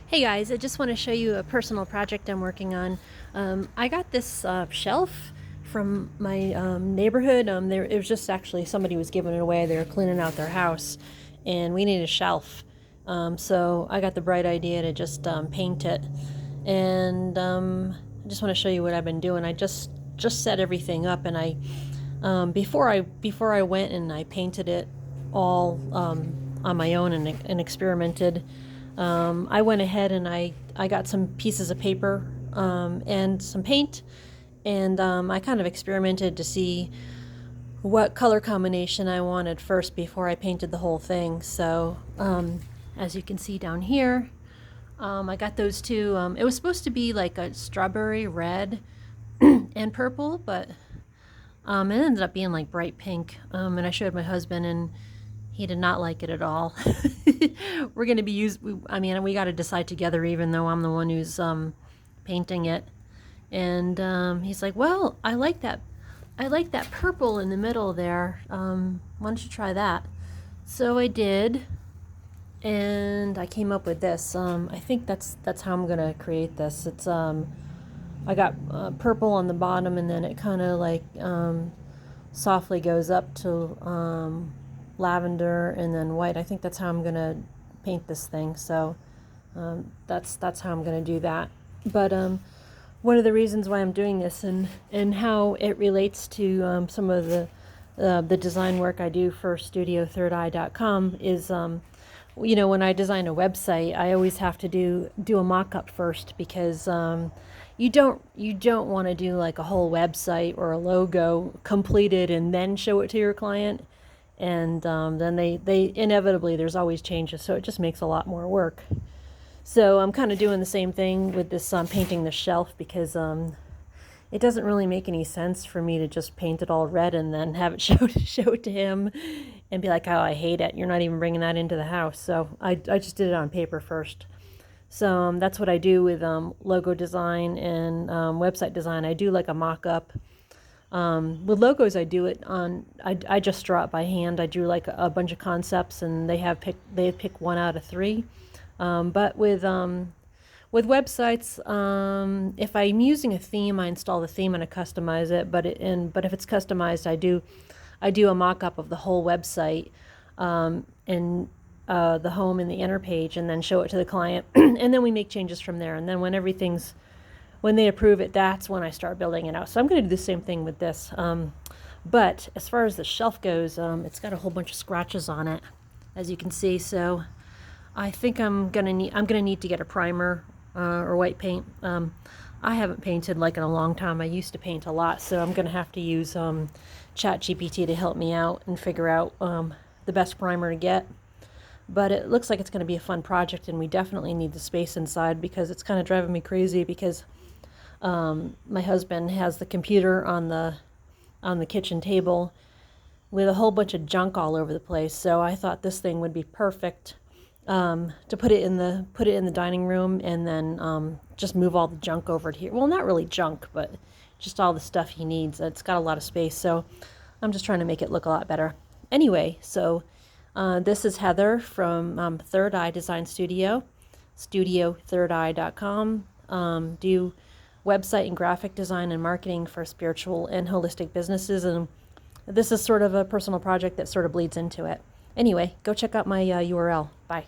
Hey guys, I just want to show you a personal project I'm working on. I got this shelf from my neighborhood. It was just actually somebody was giving it away. They were cleaning out their house, and we need a shelf. So I got the bright idea to just paint it, and I just want to show you what I've been doing. I just set everything up, and I before I went and I painted it all on my own and experimented. I went ahead and I got some pieces of paper and some paint, and I kind of experimented to see what color combination I wanted first before I painted the whole thing. So as you can see down here, I got those two. It was supposed to be like a strawberry red and purple, but it ended up being like bright pink. And I showed my husband, and he did not like it at all. We're going to be we got to decide together, even though I'm the one who's painting it. And he's like, well, I like that purple in the middle there. Why don't you try that? So I did, and I came up with this. I think that's how I'm going to create this. It's I got purple on the bottom, and then it kind of like softly goes up to lavender and then white. I think that's how I'm gonna paint this thing. So that's how I'm gonna do that. But one of the reasons why I'm doing this and how it relates to some of the design work I do for StudioThirdEye.com is when I design a website, I always have to do a mock-up first, because you don't want to do like a whole website or a logo completed and then show it to your client. And then they inevitably, there's always changes, so it just makes a lot more work. So I'm kind of doing the same thing with this painting the shelf, because it doesn't really make any sense for me to just paint it all red and then have it show it to him and be like, oh, I hate it, you're not even bringing that into the house. So I just did it on paper first. So that's what I do with logo design and website design. I do like a mock-up. With logos, I do it on, I just draw it by hand. I drew like a bunch of concepts, and they pick 1 out of 3. But with websites, if I'm using a theme, I install the theme and I customize it. But if it's customized, I do a mock-up of the whole website, and the home and the inner page, and then show it to the client, and then we make changes from there. And then when they approve it, that's when I start building it out. So I'm going to do the same thing with this. But as far as the shelf goes, it's got a whole bunch of scratches on it, as you can see. So I think I'm gonna need to get a primer or white paint. I haven't painted like in a long time. I used to paint a lot, so I'm gonna have to use ChatGPT to help me out and figure out the best primer to get. But it looks like it's going to be a fun project, and we definitely need the space inside, because it's kind of driving me crazy, because my husband has the computer on the kitchen table with a whole bunch of junk all over the place. So I thought this thing would be perfect to put it in the dining room, and then just move all the junk over to here. Well, not really junk, but just all the stuff he needs. It's got a lot of space, so I'm just trying to make it look a lot better. Anyway, so this is Heather from Third Eye Design Studio, StudioThirdEye.com. Do website and graphic design and marketing for spiritual and holistic businesses, and this is sort of a personal project that sort of bleeds into it. Anyway, go check out my URL. Bye.